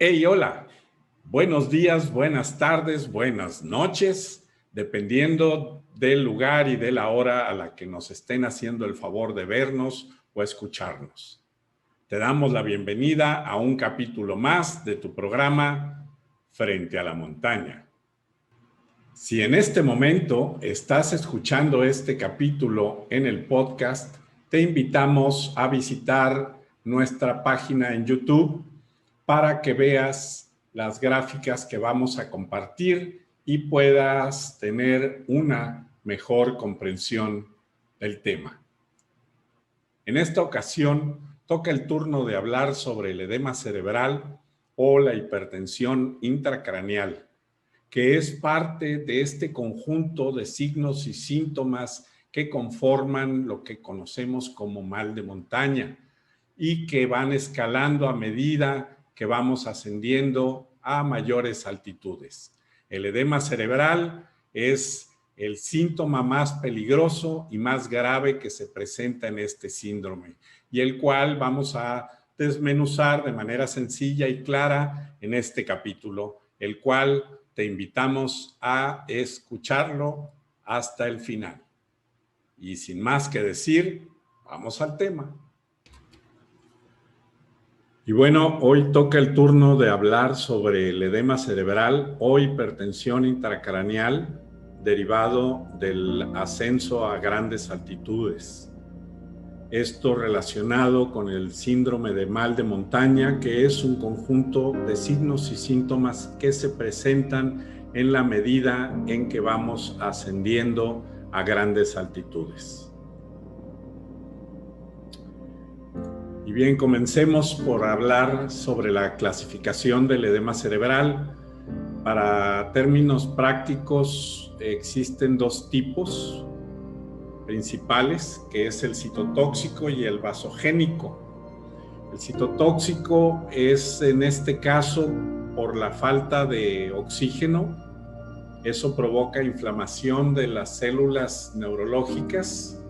Hey, hola. Buenos días, buenas tardes, buenas noches, dependiendo del lugar y de la hora a la que nos estén haciendo el favor de vernos o escucharnos. Te damos la bienvenida a un capítulo más de tu programa Frente a la Montaña. Si en este momento estás escuchando este capítulo en el podcast, te invitamos a visitar nuestra página en YouTube para que veas las gráficas que vamos a compartir y puedas tener una mejor comprensión del tema. En esta ocasión toca el turno de hablar sobre el edema cerebral o la hipertensión intracraneal, que es parte de este conjunto de signos y síntomas que conforman lo que conocemos como mal de montaña y que van escalando a medida que vamos ascendiendo a mayores altitudes. El edema cerebral es el síntoma más peligroso y más grave que se presenta en este síndrome y el cual vamos a desmenuzar de manera sencilla y clara en este capítulo, el cual te invitamos a escucharlo hasta el final. Y sin más que decir, vamos al tema. Y bueno, hoy toca el turno de hablar sobre el edema cerebral o hipertensión intracraneal derivado del ascenso a grandes altitudes. Esto relacionado con el síndrome de mal de montaña, que es un conjunto de signos y síntomas que se presentan en la medida en que vamos ascendiendo a grandes altitudes. Y bien, comencemos por hablar sobre la clasificación del edema cerebral. Para términos prácticos, existen dos tipos principales, que es el citotóxico y el vasogénico. El citotóxico es, en este caso, por la falta de oxígeno. Eso provoca inflamación de las células neurológicas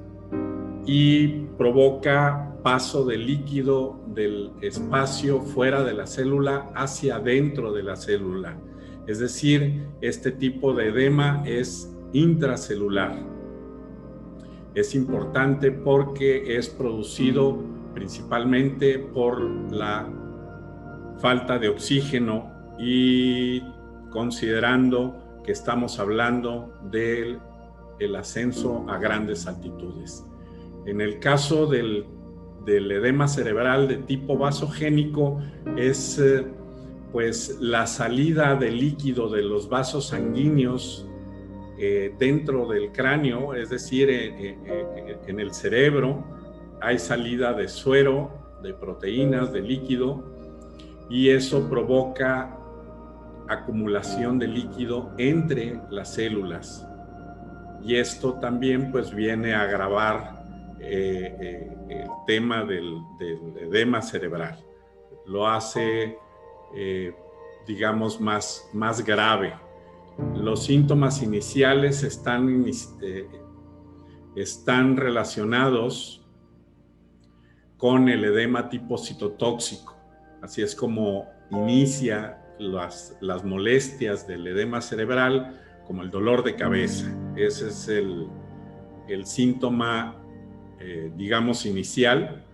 y provoca paso de líquido del espacio fuera de la célula hacia adentro de la célula. Es decir, este tipo de edema es intracelular. Es importante porque es producido principalmente por la falta de oxígeno y considerando que estamos hablando del ascenso a grandes altitudes. En el caso del edema cerebral de tipo vasogénico es pues la salida de líquido de los vasos sanguíneos dentro del cráneo, es decir, en el cerebro hay salida de suero, de proteínas, de líquido, y eso provoca acumulación de líquido entre las células. Y esto también pues viene a agravar el tema del edema cerebral. Lo hace, digamos, más grave. Los síntomas iniciales están relacionados con el edema tipo citotóxico. Así es como inicia las molestias del edema cerebral, como el dolor de cabeza. Ese es el síntoma, digamos, inicial,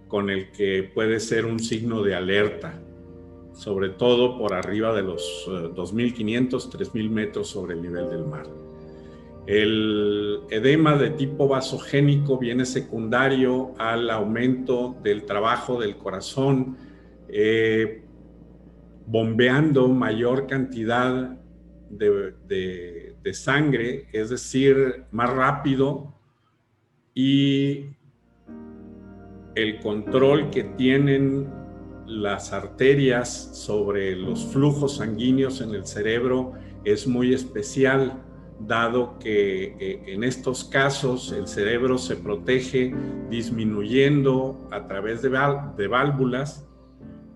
con el que puede ser un signo de alerta, sobre todo por arriba de los 2.500, 3.000 metros sobre el nivel del mar. El edema de tipo vasogénico viene secundario al aumento del trabajo del corazón, bombeando mayor cantidad de sangre, es decir, más rápido, y el control que tienen las arterias sobre los flujos sanguíneos en el cerebro es muy especial, dado que en estos casos el cerebro se protege disminuyendo a través de válvulas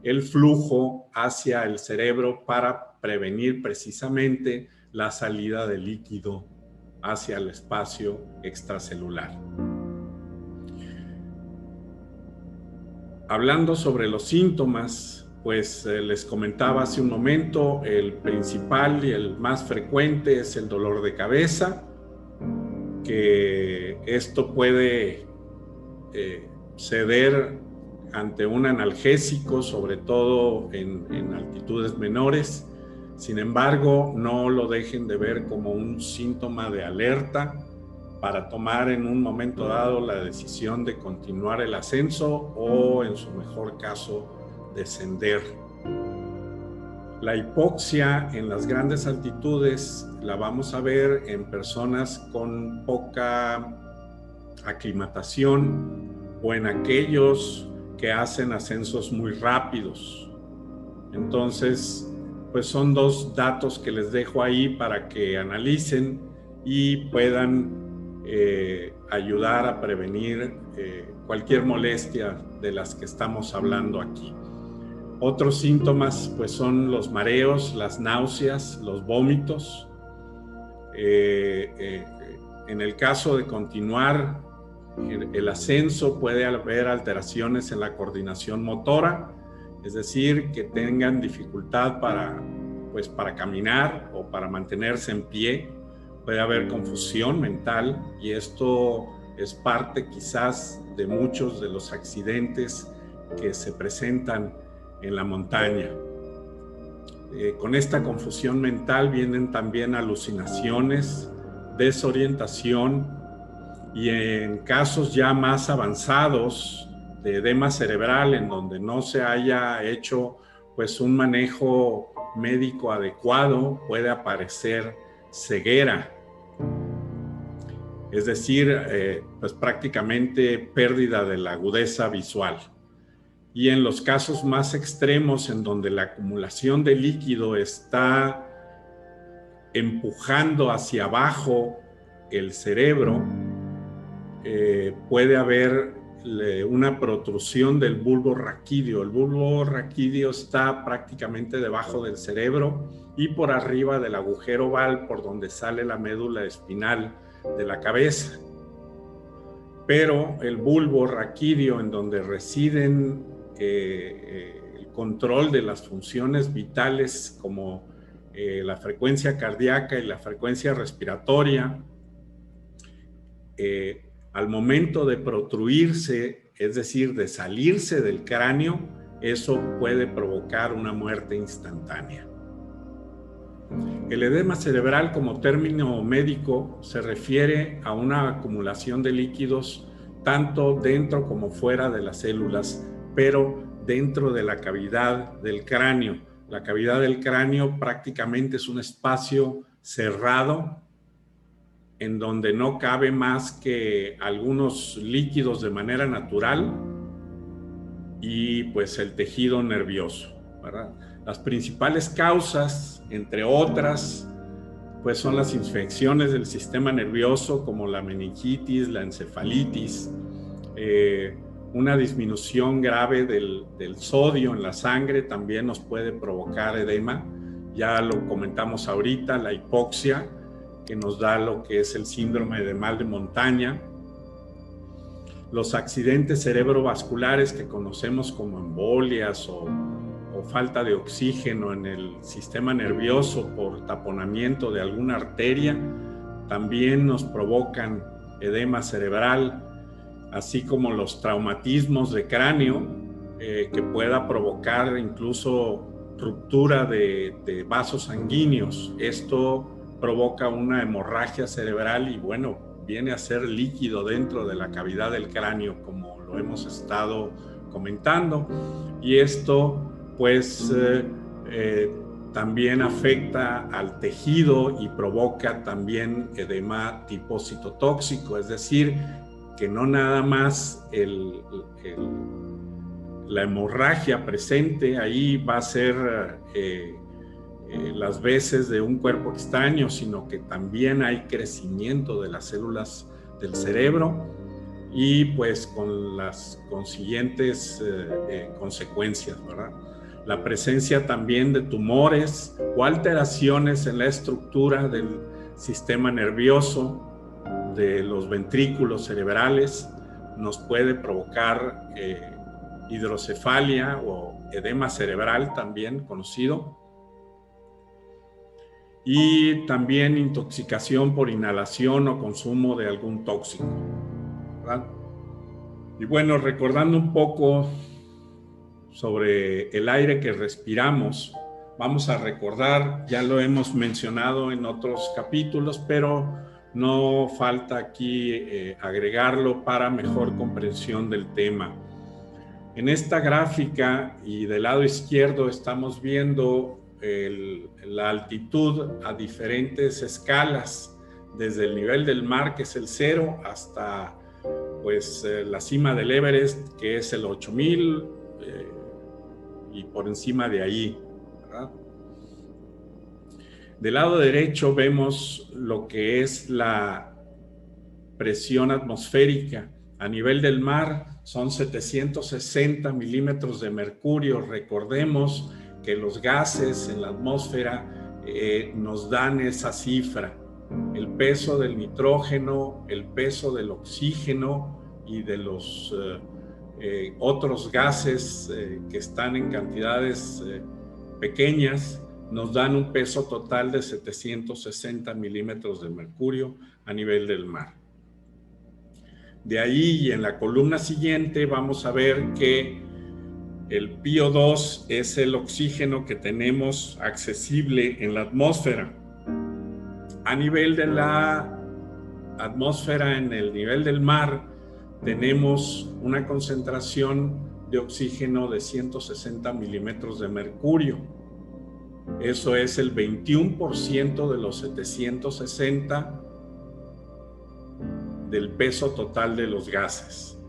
el flujo hacia el cerebro para prevenir precisamente la salida de líquido hacia el espacio extracelular. Hablando sobre los síntomas, pues les comentaba hace un momento, el principal y el más frecuente es el dolor de cabeza, que esto puede ceder ante un analgésico, sobre todo en altitudes menores. Sin embargo, no lo dejen de ver como un síntoma de alerta para tomar en un momento dado la decisión de continuar el ascenso o, en su mejor caso, descender. La hipoxia en las grandes altitudes la vamos a ver en personas con poca aclimatación o en aquellos que hacen ascensos muy rápidos. Entonces, pues son dos datos que les dejo ahí para que analicen y puedan ayudar a prevenir cualquier molestia de las que estamos hablando aquí. Otros síntomas pues son los mareos, las náuseas, los vómitos. En el caso de continuar el ascenso puede haber alteraciones en la coordinación motora, es decir, que tengan dificultad para caminar o para mantenerse en pie. Puede haber confusión mental y esto es parte quizás de muchos de los accidentes que se presentan en la montaña. Con esta confusión mental vienen también alucinaciones, desorientación y en casos ya más avanzados de edema cerebral en donde no se haya hecho pues un manejo médico adecuado, puede aparecer ceguera. Es decir, pues prácticamente pérdida de la agudeza visual. Y en los casos más extremos, en donde la acumulación de líquido está empujando hacia abajo el cerebro, puede haber una protrusión del bulbo raquídeo. El bulbo raquídeo está prácticamente debajo del cerebro y por arriba del agujero oval por donde sale la médula espinal de la cabeza. Pero el bulbo raquídeo, en donde residen el control de las funciones vitales como la frecuencia cardíaca y la frecuencia respiratoria, al momento de protruirse, es decir, de salirse del cráneo, eso puede provocar una muerte instantánea. El edema cerebral, como término médico, se refiere a una acumulación de líquidos tanto dentro como fuera de las células, pero dentro de la cavidad del cráneo. La cavidad del cráneo prácticamente es un espacio cerrado en donde no cabe más que algunos líquidos de manera natural y pues el tejido nervioso, ¿verdad? Las principales causas, entre otras, pues son las infecciones del sistema nervioso como la meningitis, la encefalitis, una disminución grave del sodio en la sangre también nos puede provocar edema. Ya lo comentamos ahorita, la hipoxia, que nos da lo que es el síndrome de mal de montaña. Los accidentes cerebrovasculares que conocemos como embolias o falta de oxígeno en el sistema nervioso por taponamiento de alguna arteria, también nos provocan edema cerebral, así como los traumatismos de cráneo, que pueda provocar incluso ruptura de vasos sanguíneos. Esto provoca una hemorragia cerebral y bueno, viene a ser líquido dentro de la cavidad del cráneo, como lo hemos estado comentando, y esto pues también afecta al tejido y provoca también edema tipo citotóxico, es decir, que no nada más la hemorragia presente ahí va a ser las veces de un cuerpo extraño, sino que también hay crecimiento de las células del cerebro y pues con las consiguientes consecuencias, ¿verdad? La presencia también de tumores o alteraciones en la estructura del sistema nervioso, de los ventrículos cerebrales, nos puede provocar hidrocefalia o edema cerebral también conocido, y también intoxicación por inhalación o consumo de algún tóxico, ¿verdad? Y bueno, recordando un poco sobre el aire que respiramos, vamos a recordar, ya lo hemos mencionado en otros capítulos, pero no falta aquí agregarlo para mejor comprensión del tema. En esta gráfica y del lado izquierdo estamos viendo la altitud a diferentes escalas, desde el nivel del mar, que es el 0, hasta la cima del Everest, que es el 8000, y por encima de ahí, ¿verdad? Del lado derecho vemos lo que es la presión atmosférica. A nivel del mar son 760 milímetros de mercurio. Recordemos que los gases en la atmósfera nos dan esa cifra. El peso del nitrógeno, el peso del oxígeno y de los otros gases que están en cantidades pequeñas nos dan un peso total de 760 milímetros de mercurio a nivel del mar. De ahí, y en la columna siguiente, vamos a ver que el PO2 es el oxígeno que tenemos accesible en la atmósfera. A nivel de la atmósfera, en el nivel del mar, tenemos una concentración de oxígeno de 160 milímetros de mercurio. Eso es el 21% de los 760 del peso total de los gases.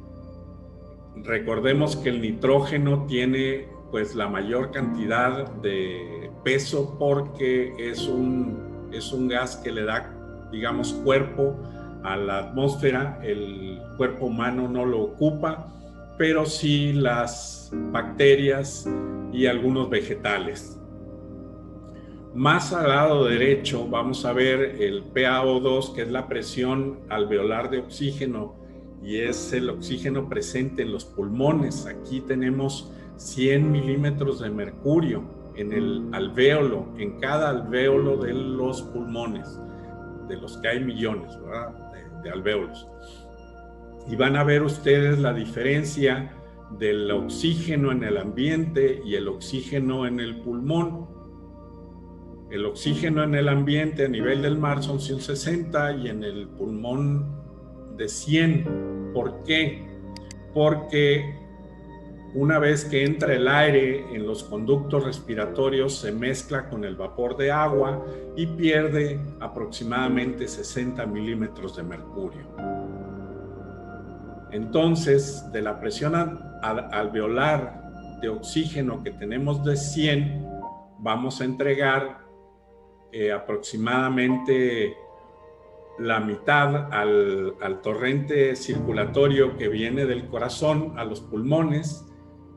Recordemos que el nitrógeno tiene la mayor cantidad de peso porque es un gas que le da, digamos, cuerpo a la atmósfera. El cuerpo humano no lo ocupa, pero sí las bacterias y algunos vegetales. Más al lado derecho vamos a ver el PaO2, que es la presión alveolar de oxígeno, y es el oxígeno presente en los pulmones. Aquí tenemos 100 milímetros de mercurio en el alvéolo, en cada alvéolo de los pulmones, de los que hay millones, ¿verdad?, de alvéolos. Y van a ver ustedes la diferencia del oxígeno en el ambiente y el oxígeno en el pulmón. El oxígeno en el ambiente a nivel del mar son 160 y en el pulmón de 100. ¿Por qué? Porque una vez que entra el aire en los conductos respiratorios se mezcla con el vapor de agua y pierde aproximadamente 60 milímetros de mercurio. Entonces, de la presión alveolar de oxígeno que tenemos de 100, vamos a entregar aproximadamente la mitad al torrente circulatorio que viene del corazón a los pulmones,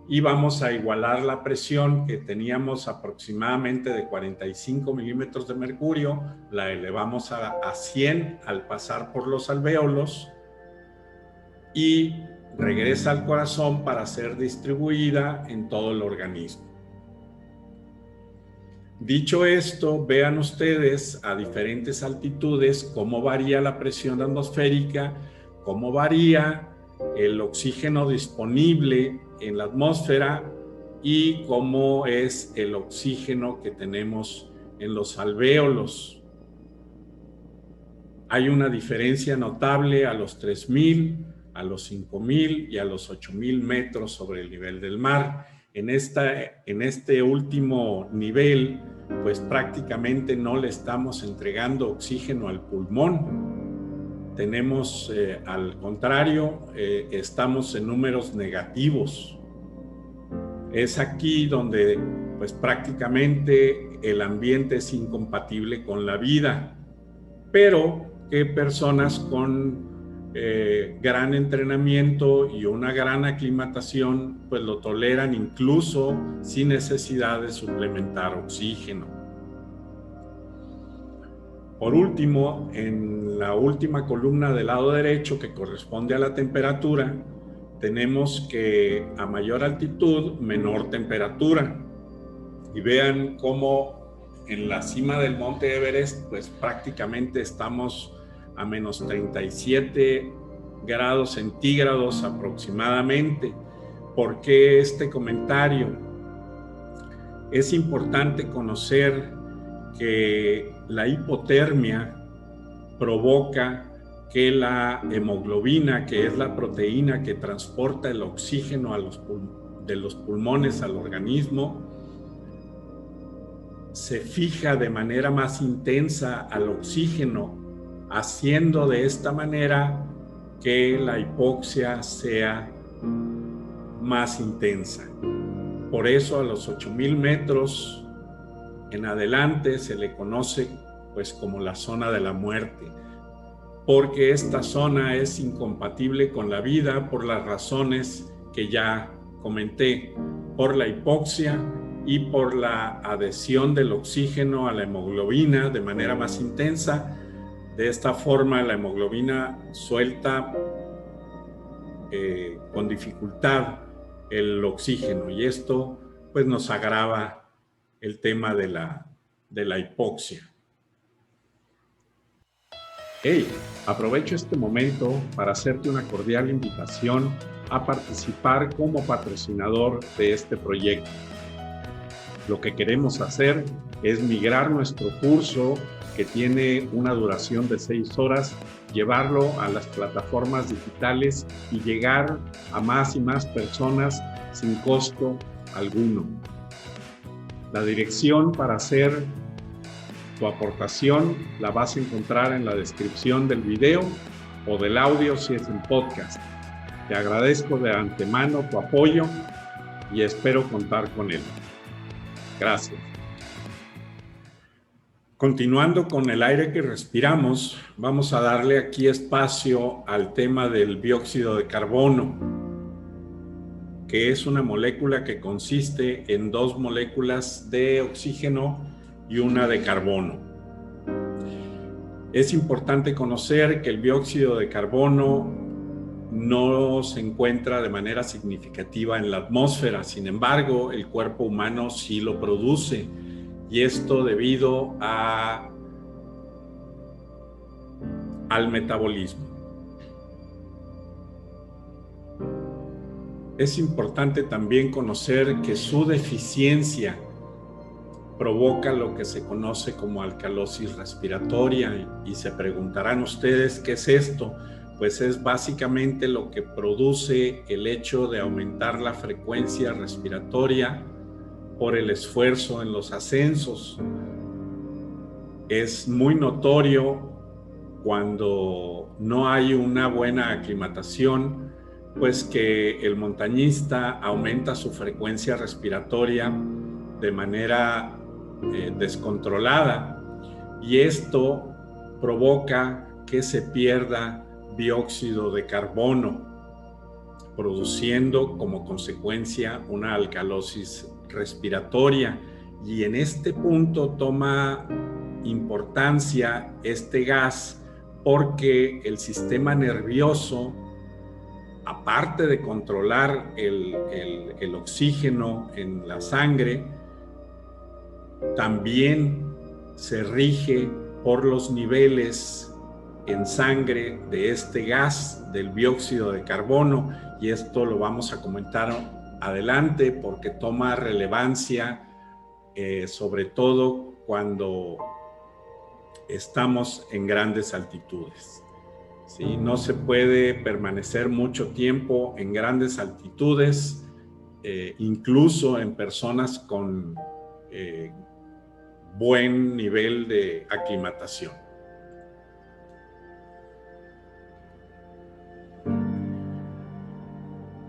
y vamos a igualar la presión que teníamos aproximadamente de 45 milímetros de mercurio, la elevamos a 100 al pasar por los alvéolos y regresa al corazón para ser distribuida en todo el organismo. Dicho esto, vean ustedes a diferentes altitudes cómo varía la presión atmosférica, cómo varía el oxígeno disponible en la atmósfera y cómo es el oxígeno que tenemos en los alvéolos. Hay una diferencia notable a los 3000, a los 5000 y a los 8000 metros sobre el nivel del mar. En este último nivel, pues prácticamente no le estamos entregando oxígeno al pulmón. Tenemos, al contrario, estamos en números negativos. Es aquí donde, pues prácticamente el ambiente es incompatible con la vida, pero que personas con gran entrenamiento y una gran aclimatación pues lo toleran incluso sin necesidad de suplementar oxígeno. Por último, en la última columna del lado derecho, que corresponde a la temperatura, tenemos que a mayor altitud, menor temperatura. Y vean cómo en la cima del Monte Everest, pues prácticamente estamos a menos 37 grados centígrados aproximadamente. ¿Por qué este comentario? Es importante conocer que la hipotermia provoca que la hemoglobina, que es la proteína que transporta el oxígeno de los pulmones al organismo, se fija de manera más intensa al oxígeno, haciendo de esta manera que la hipoxia sea más intensa. Por eso a los 8,000 metros en adelante se le conoce pues como la zona de la muerte, porque esta zona es incompatible con la vida por las razones que ya comenté, por la hipoxia y por la adhesión del oxígeno a la hemoglobina de manera más intensa. De esta forma la hemoglobina suelta con dificultad el oxígeno y esto pues nos agrava el tema de la hipoxia. Hey, aprovecho este momento para hacerte una cordial invitación a participar como patrocinador de este proyecto. Lo que queremos hacer es migrar nuestro curso, que tiene una duración de 6 horas, llevarlo a las plataformas digitales y llegar a más y más personas sin costo alguno. La dirección para hacer tu aportación la vas a encontrar en la descripción del video o del audio si es en podcast. Te agradezco de antemano tu apoyo y espero contar con él. Gracias. Continuando con el aire que respiramos, vamos a darle aquí espacio al tema del dióxido de carbono, que es una molécula que consiste en 2 moléculas de oxígeno y una de carbono. Es importante conocer que el dióxido de carbono no se encuentra de manera significativa en la atmósfera, sin embargo, el cuerpo humano sí lo produce. Y esto debido al metabolismo. Es importante también conocer que su deficiencia provoca lo que se conoce como alcalosis respiratoria. Y se preguntarán ustedes, ¿qué es esto? Pues es básicamente lo que produce el hecho de aumentar la frecuencia respiratoria por el esfuerzo en los ascensos. Es muy notorio cuando no hay una buena aclimatación, pues que el montañista aumenta su frecuencia respiratoria de manera descontrolada y esto provoca que se pierda dióxido de carbono, produciendo como consecuencia una alcalosis respiratoria. Y en este punto toma importancia este gas porque el sistema nervioso, aparte de controlar el oxígeno en la sangre, también se rige por los niveles en sangre de este gas, del dióxido de carbono, y esto lo vamos a comentar adelante porque toma relevancia, sobre todo cuando estamos en grandes altitudes. ¿Sí? No se puede permanecer mucho tiempo en grandes altitudes, incluso en personas con buen nivel de aclimatación.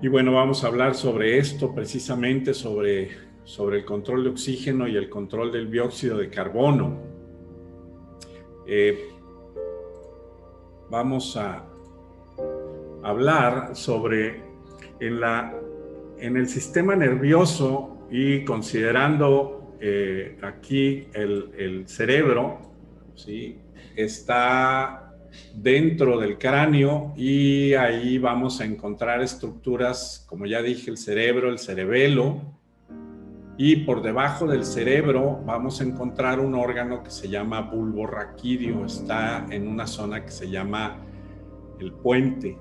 Y bueno, vamos a hablar sobre esto, precisamente sobre el control de oxígeno y el control del dióxido de carbono. Vamos a hablar sobre en el sistema nervioso y considerando aquí el cerebro, ¿sí? Está dentro del cráneo, y ahí vamos a encontrar estructuras, como ya dije, el cerebro, el cerebelo, y por debajo del cerebro vamos a encontrar un órgano que se llama bulbo raquídeo. Está en una zona que se llama el puente.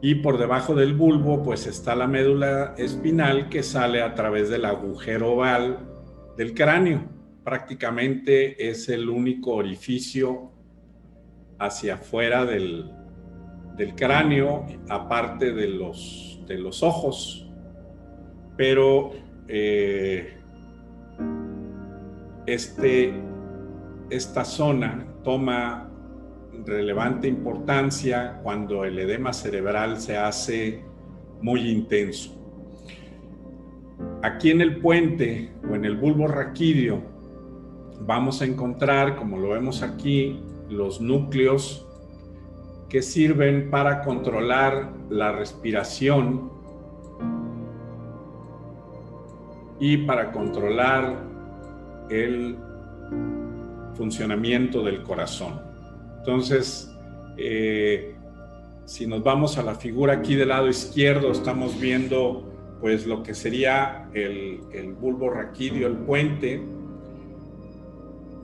Y por debajo del bulbo pues está la médula espinal, que sale a través del agujero oval del cráneo. Prácticamente es el único orificio hacia afuera del cráneo, aparte de los ojos. Pero esta zona toma relevante importancia cuando el edema cerebral se hace muy intenso. Aquí en el puente o en el bulbo raquídeo vamos a encontrar, como lo vemos aquí, los núcleos que sirven para controlar la respiración y para controlar el funcionamiento del corazón. Entonces, si nos vamos a la figura aquí del lado izquierdo, estamos viendo pues lo que sería el bulbo raquídeo, el puente.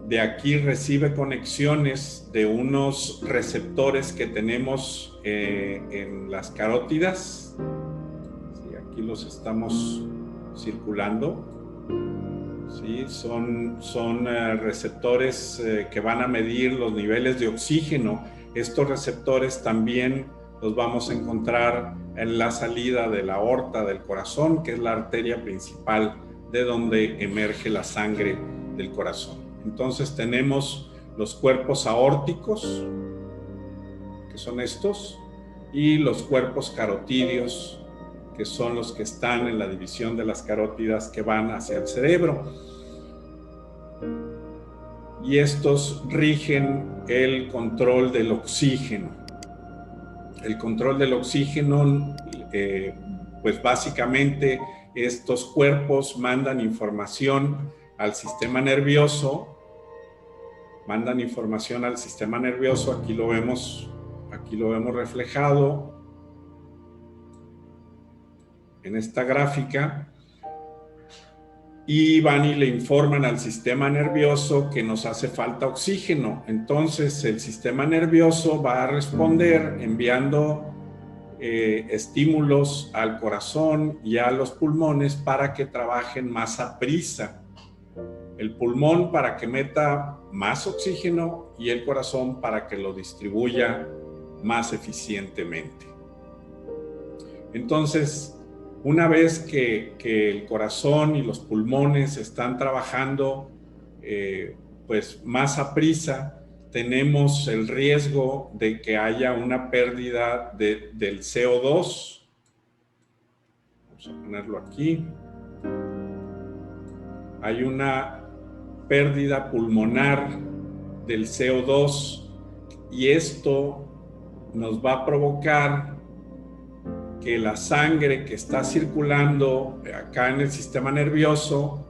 De aquí recibe conexiones de unos receptores que tenemos en las carótidas. Sí, aquí los estamos circulando. Sí, son receptores que van a medir los niveles de oxígeno. Estos receptores también los vamos a encontrar en la salida de la aorta del corazón, que es la arteria principal de donde emerge la sangre del corazón. Entonces tenemos los cuerpos aórticos, que son estos, y los cuerpos carotídeos, que son los que están en la división de las carótidas que van hacia el cerebro. Y estos rigen el control del oxígeno. El control del oxígeno, pues básicamente estos cuerpos mandan información al sistema nervioso. Aquí lo vemos reflejado en esta gráfica, y van y le informan al sistema nervioso que nos hace falta oxígeno. Entonces el sistema nervioso va a responder enviando estímulos al corazón y a los pulmones para que trabajen más a prisa. El pulmón para que meta más oxígeno y el corazón para que lo distribuya más eficientemente. Entonces, una vez que el corazón y los pulmones están trabajando pues más a prisa, tenemos el riesgo de que haya una pérdida del CO2. Vamos a ponerlo aquí. Hay una pérdida pulmonar del CO2, y esto nos va a provocar que la sangre que está circulando acá en el sistema nervioso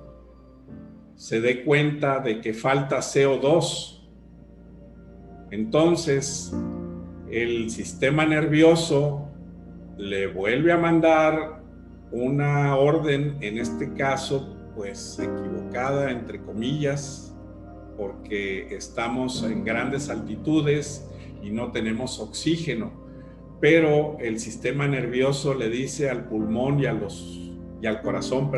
se dé cuenta de que falta CO2. Entonces, el sistema nervioso le vuelve a mandar una orden, en este caso, pues equivocada, entre comillas, porque estamos en grandes altitudes y no tenemos oxígeno. Pero el sistema nervioso le dice al pulmón y al corazón,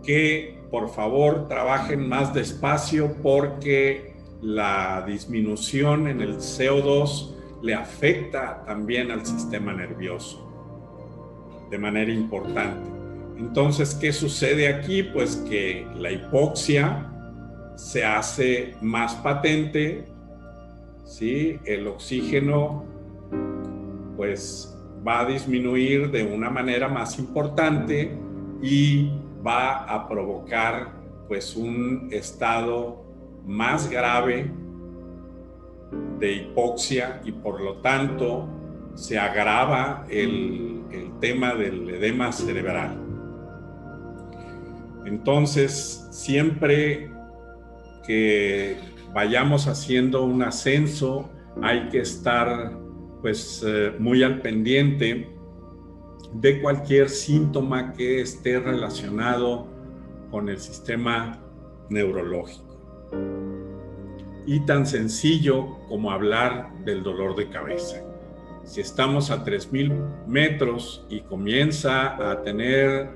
que por favor trabajen más despacio, porque la disminución en el CO2 le afecta también al sistema nervioso de manera importante. Entonces, ¿qué sucede aquí? Pues que la hipoxia se hace más patente, ¿sí? El oxígeno pues va a disminuir de una manera más importante y va a provocar pues un estado más grave de hipoxia, y por lo tanto se agrava el tema del edema cerebral. Entonces, siempre que vayamos haciendo un ascenso, hay que estar pues muy al pendiente de cualquier síntoma que esté relacionado con el sistema neurológico. Y tan sencillo como hablar del dolor de cabeza. Si estamos a 3000 metros y comienza a tener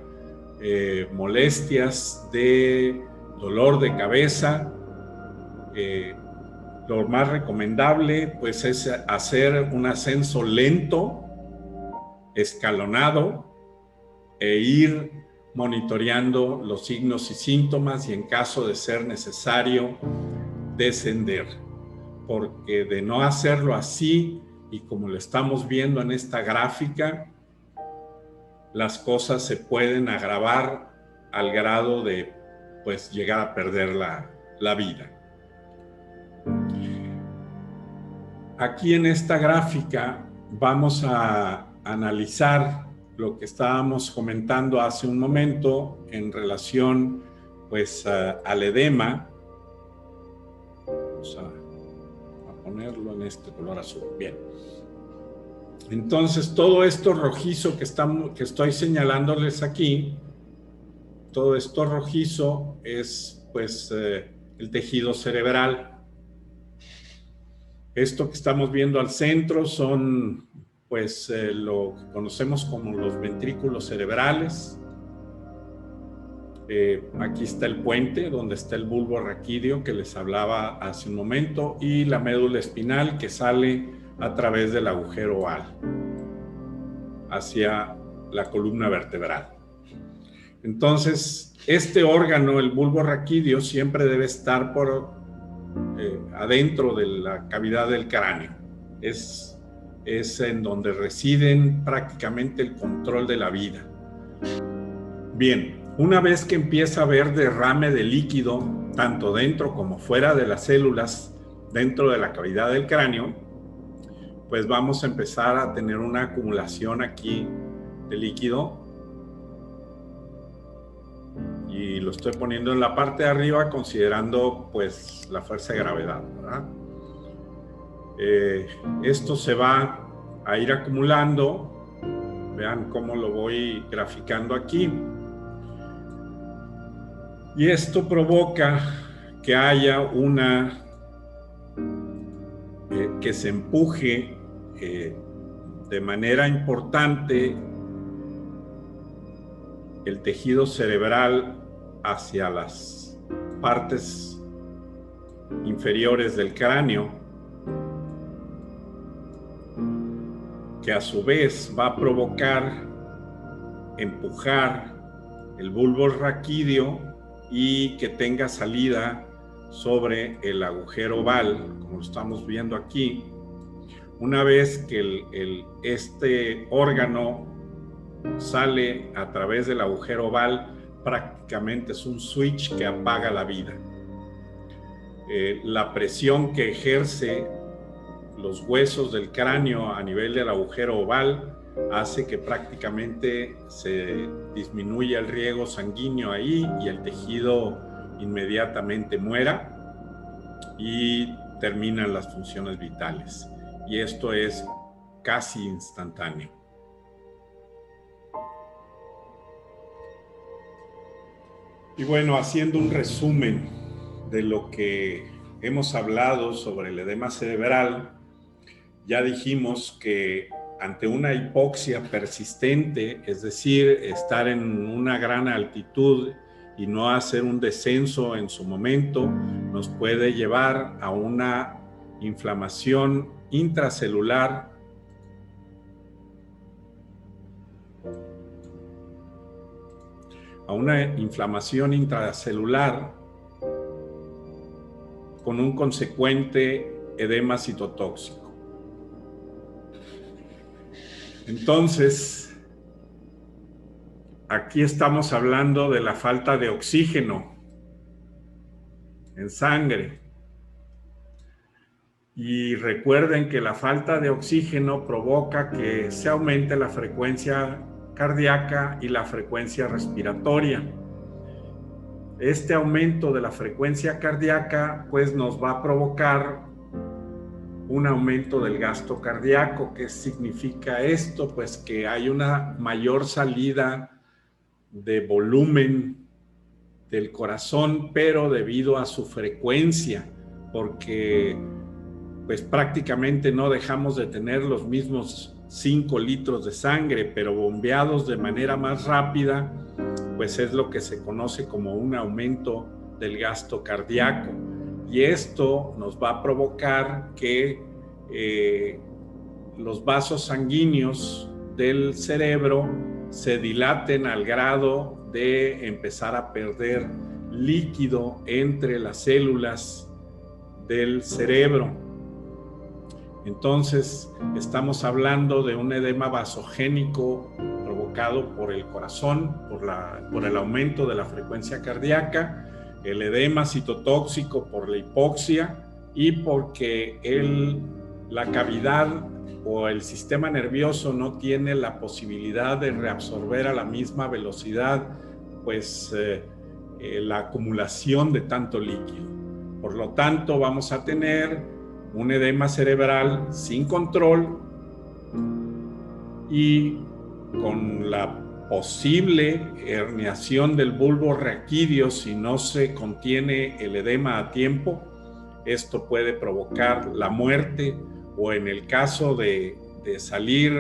molestias de dolor de cabeza, lo más recomendable pues es hacer un ascenso lento, escalonado, e ir monitoreando los signos y síntomas, y en caso de ser necesario descender, porque de no hacerlo así, y como lo estamos viendo en esta gráfica, las cosas se pueden agravar al grado de pues llegar a perder la vida. Aquí en esta gráfica vamos a analizar lo que estábamos comentando hace un momento en relación pues al edema. Vamos a ponerlo en este color azul. Bien. Entonces todo esto rojizo que estoy señalándoles aquí, todo esto rojizo es pues el tejido cerebral. Esto que estamos viendo al centro son pues lo que conocemos como los ventrículos cerebrales. Aquí está el puente donde está el bulbo raquídeo que les hablaba hace un momento, y la médula espinal que sale a través del agujero oval hacia la columna vertebral. Entonces, este órgano, el bulbo raquídeo, siempre debe estar adentro de la cavidad del cráneo. Es en donde residen prácticamente el control de la vida. Bien, una vez que empieza a haber derrame de líquido, tanto dentro como fuera de las células, dentro de la cavidad del cráneo, pues vamos a empezar a tener una acumulación aquí de líquido. Y lo estoy poniendo en la parte de arriba considerando pues la fuerza de gravedad, ¿verdad? Esto se va a ir acumulando. Vean cómo lo voy graficando aquí. Y esto provoca que haya que se empuje de manera importante el tejido cerebral hacia las partes inferiores del cráneo, que a su vez va a provocar empujar el bulbo raquídeo y que tenga salida sobre el agujero oval, como lo estamos viendo aquí. Una vez que este órgano sale a través del agujero oval, prácticamente es un switch que apaga la vida. La presión que ejerce los huesos del cráneo a nivel del agujero oval hace que prácticamente se disminuya el riego sanguíneo ahí y el tejido inmediatamente muera y terminan las funciones vitales. Y esto es casi instantáneo. Y bueno, haciendo un resumen de lo que hemos hablado sobre el edema cerebral, ya dijimos que ante una hipoxia persistente, es decir, estar en una gran altitud y no hacer un descenso en su momento, nos puede llevar a una inflamación intracelular con un consecuente edema citotóxico. Entonces, aquí estamos hablando de la falta de oxígeno en sangre. Y recuerden que la falta de oxígeno provoca que se aumente la frecuencia cardíaca y la frecuencia respiratoria. Este aumento de la frecuencia cardíaca pues nos va a provocar un aumento del gasto cardíaco. ¿Qué significa esto? Pues que hay una mayor salida de volumen del corazón, pero debido a su frecuencia, porque pues prácticamente no dejamos de tener los mismos 5 litros de sangre, pero bombeados de manera más rápida, pues es lo que se conoce como un aumento del gasto cardíaco. Y esto nos va a provocar que los vasos sanguíneos del cerebro se dilaten al grado de empezar a perder líquido entre las células del cerebro. Entonces, estamos hablando de un edema vasogénico provocado por el corazón, por el aumento de la frecuencia cardíaca, el edema citotóxico por la hipoxia y porque la cavidad o el sistema nervioso no tiene la posibilidad de reabsorber a la misma velocidad pues la acumulación de tanto líquido. Por lo tanto, vamos a tener un edema cerebral sin control y con la posible herniación del bulbo raquídeo si no se contiene el edema a tiempo. Esto puede provocar la muerte o en el caso de salir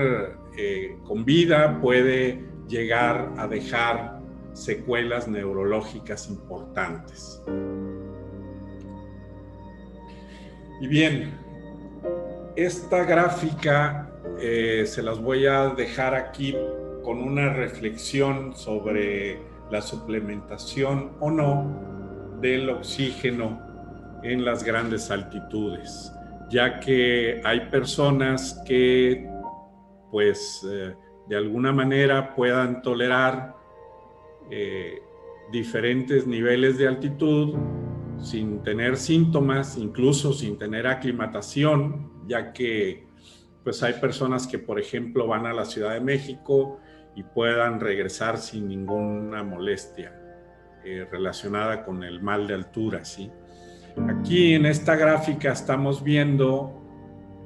con vida puede llegar a dejar secuelas neurológicas importantes. Y bien, esta gráfica se las voy a dejar aquí con una reflexión sobre la suplementación o no del oxígeno en las grandes altitudes, ya que hay personas que pues de alguna manera puedan tolerar diferentes niveles de altitud sin tener síntomas, incluso sin tener aclimatación, ya que pues hay personas que, por ejemplo, van a la Ciudad de México y puedan regresar sin ninguna molestia relacionada con el mal de altura, ¿sí? Aquí en esta gráfica estamos viendo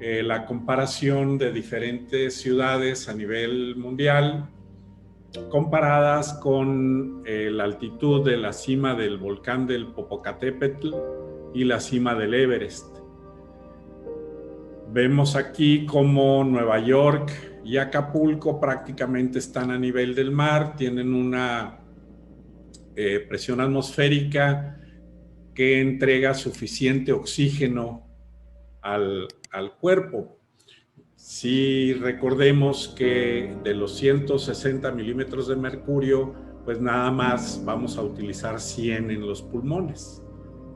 la comparación de diferentes ciudades a nivel mundial comparadas con la altitud de la cima del volcán del Popocatépetl y la cima del Everest. Vemos aquí cómo Nueva York y Acapulco prácticamente están a nivel del mar, tienen una presión atmosférica que entrega suficiente oxígeno al cuerpo. Si recordemos que de los 160 milímetros de mercurio, pues nada más vamos a utilizar 100 en los pulmones,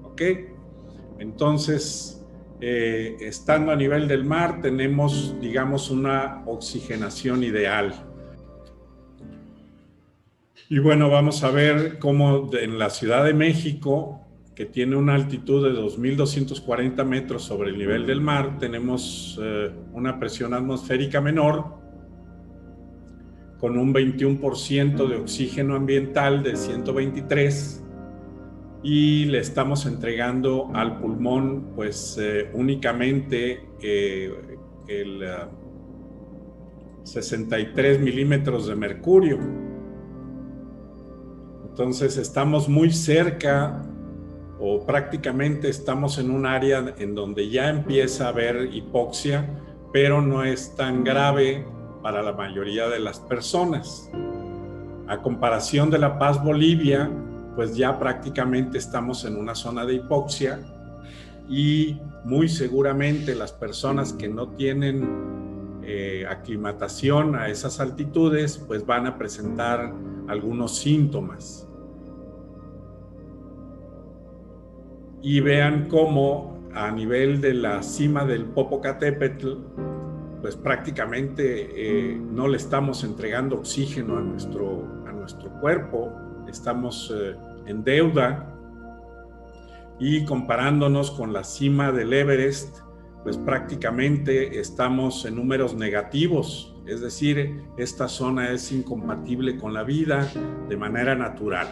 ¿ok? Entonces, estando a nivel del mar, tenemos, digamos, una oxigenación ideal. Y bueno, vamos a ver cómo en la Ciudad de México, que tiene una altitud de 2.240 metros sobre el nivel del mar, tenemos una presión atmosférica menor, con un 21% de oxígeno ambiental de 123, y le estamos entregando al pulmón pues únicamente el 63 milímetros de mercurio. Entonces estamos muy cerca o prácticamente estamos en un área en donde ya empieza a haber hipoxia, pero no es tan grave para la mayoría de las personas. A comparación de La Paz, Bolivia, pues ya prácticamente estamos en una zona de hipoxia y muy seguramente las personas que no tienen aclimatación a esas altitudes, pues van a presentar algunos síntomas. Y vean cómo a nivel de la cima del Popocatépetl, pues prácticamente no le estamos entregando oxígeno a nuestro cuerpo, estamos en deuda. Y comparándonos con la cima del Everest, pues prácticamente estamos en números negativos, es decir, esta zona es incompatible con la vida de manera natural.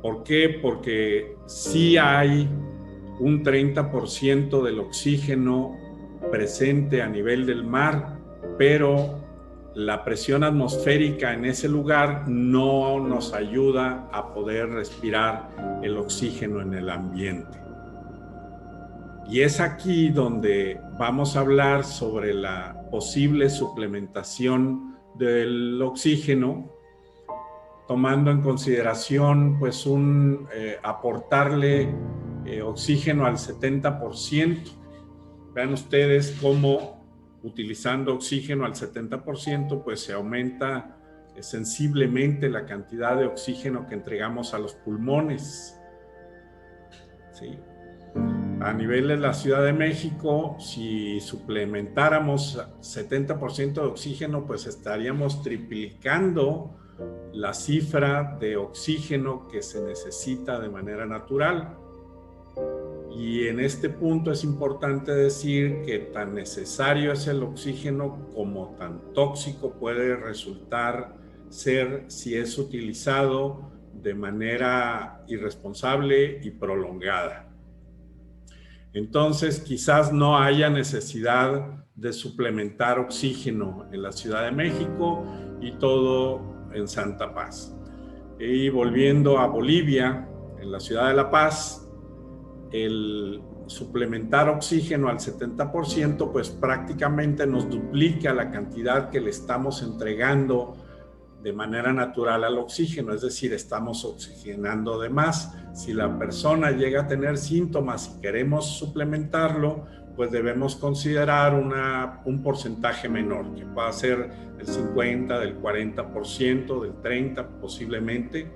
¿Por qué? Porque sí hay un 30% del oxígeno presente a nivel del mar, pero la presión atmosférica en ese lugar no nos ayuda a poder respirar el oxígeno en el ambiente. Y es aquí donde vamos a hablar sobre la posible suplementación del oxígeno, tomando en consideración pues aportarle oxígeno al 70%. Vean ustedes cómo utilizando oxígeno al 70% pues se aumenta sensiblemente la cantidad de oxígeno que entregamos a los pulmones. ¿Sí? A nivel de la Ciudad de México, si suplementáramos 70% de oxígeno, pues estaríamos triplicando la cifra de oxígeno que se necesita de manera natural. Y en este punto es importante decir que tan necesario es el oxígeno como tan tóxico puede resultar ser si es utilizado de manera irresponsable y prolongada. Entonces, quizás no haya necesidad de suplementar oxígeno en la Ciudad de México y todo en Santa Paz. Y volviendo a Bolivia, en la ciudad de La Paz, el suplementar oxígeno al 70%, pues prácticamente nos duplica la cantidad que le estamos entregando de manera natural al oxígeno, es decir, estamos oxigenando de más. Si la persona llega a tener síntomas y queremos suplementarlo, pues debemos considerar un porcentaje menor, que pueda ser del 50, del 40%, del 30% posiblemente,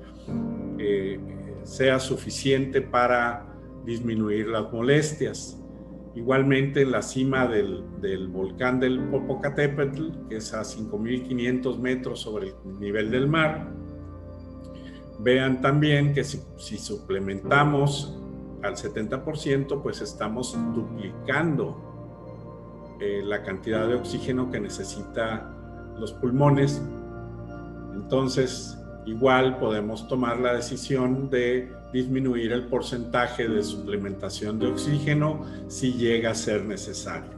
sea suficiente para disminuir las molestias. Igualmente en la cima del volcán del Popocatépetl, que es a 5.500 metros sobre el nivel del mar, vean también que si suplementamos al 70%, pues estamos duplicando la cantidad de oxígeno que necesitan los pulmones. Entonces, igual podemos tomar la decisión de disminuir el porcentaje de suplementación de oxígeno si llega a ser necesario.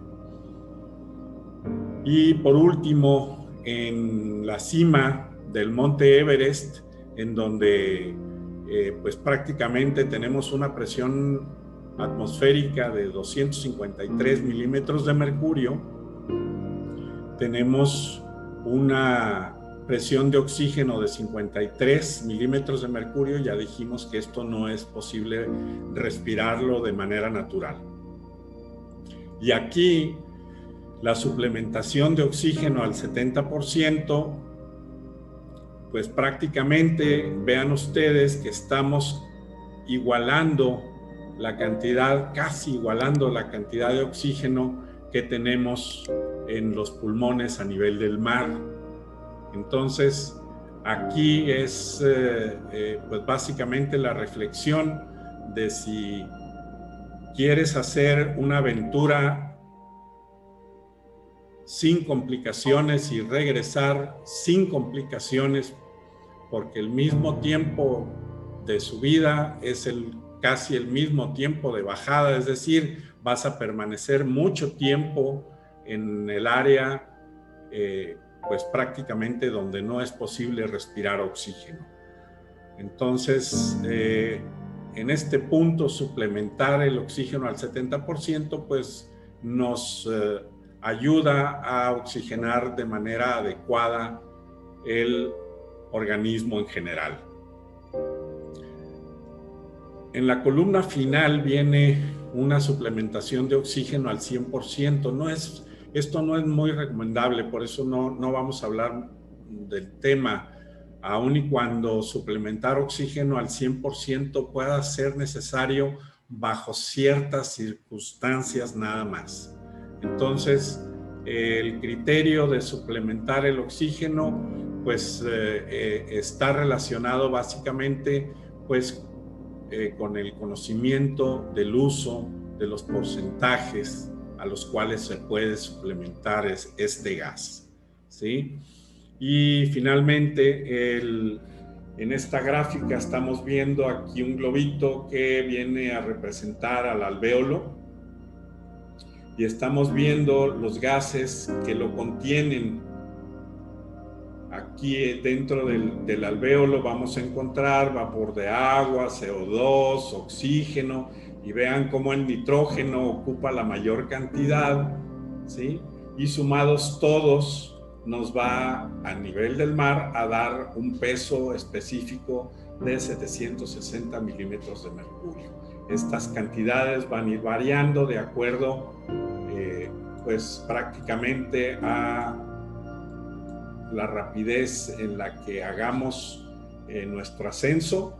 Y por último, en la cima del Monte Everest, en donde pues prácticamente tenemos una presión atmosférica de 253 milímetros de mercurio, tenemos una presión de oxígeno de 53 milímetros de mercurio. Ya dijimos que esto no es posible respirarlo de manera natural. Y aquí la suplementación de oxígeno al 70%, pues prácticamente vean ustedes que estamos igualando la cantidad, casi igualando la cantidad de oxígeno que tenemos en los pulmones a nivel del mar. Entonces, aquí es pues básicamente la reflexión de si quieres hacer una aventura sin complicaciones y regresar sin complicaciones, porque el mismo tiempo de subida es casi el mismo tiempo de bajada, es decir, vas a permanecer mucho tiempo en el área pues prácticamente donde no es posible respirar oxígeno. Entonces, en este punto, suplementar el oxígeno al 70%, pues nos ayuda a oxigenar de manera adecuada el organismo en general. En la columna final viene una suplementación de oxígeno al 100%. Esto no es muy recomendable, por eso no vamos a hablar del tema, aun y cuando suplementar oxígeno al 100% pueda ser necesario bajo ciertas circunstancias nada más. Entonces, el criterio de suplementar el oxígeno pues está relacionado básicamente pues con el conocimiento del uso de los porcentajes a los cuales se puede suplementar este gas, ¿sí? Y finalmente En esta gráfica estamos viendo aquí un globito que viene a representar al alvéolo y estamos viendo los gases que lo contienen. Aquí dentro del alvéolo vamos a encontrar vapor de agua, CO2, oxígeno, y vean cómo el nitrógeno ocupa la mayor cantidad, ¿sí? Y sumados todos nos va a nivel del mar a dar un peso específico de 760 milímetros de mercurio. Estas cantidades van a ir variando de acuerdo pues prácticamente a la rapidez en la que hagamos nuestro ascenso.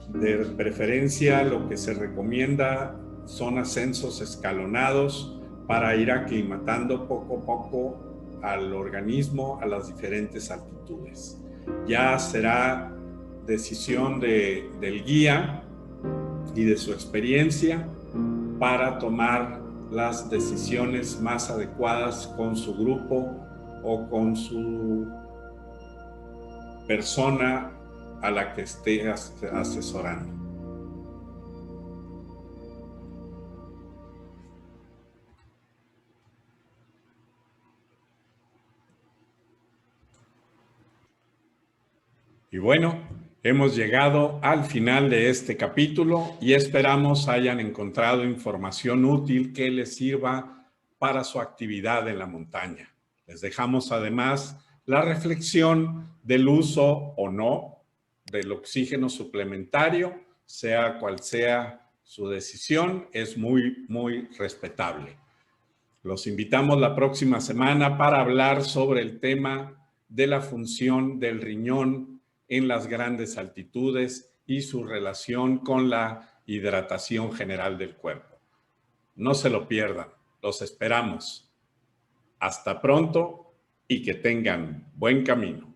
De preferencia, lo que se recomienda son ascensos escalonados para ir aclimatando poco a poco al organismo a las diferentes altitudes. Ya será decisión del guía y de su experiencia para tomar las decisiones más adecuadas con su grupo o con su persona a la que esté asesorando. Y bueno, hemos llegado al final de este capítulo y esperamos hayan encontrado información útil que les sirva para su actividad en la montaña. Les dejamos además la reflexión del uso o no del oxígeno suplementario, sea cual sea su decisión, es muy, muy respetable. Los invitamos la próxima semana para hablar sobre el tema de la función del riñón en las grandes altitudes y su relación con la hidratación general del cuerpo. No se lo pierdan, los esperamos. Hasta pronto y que tengan buen camino.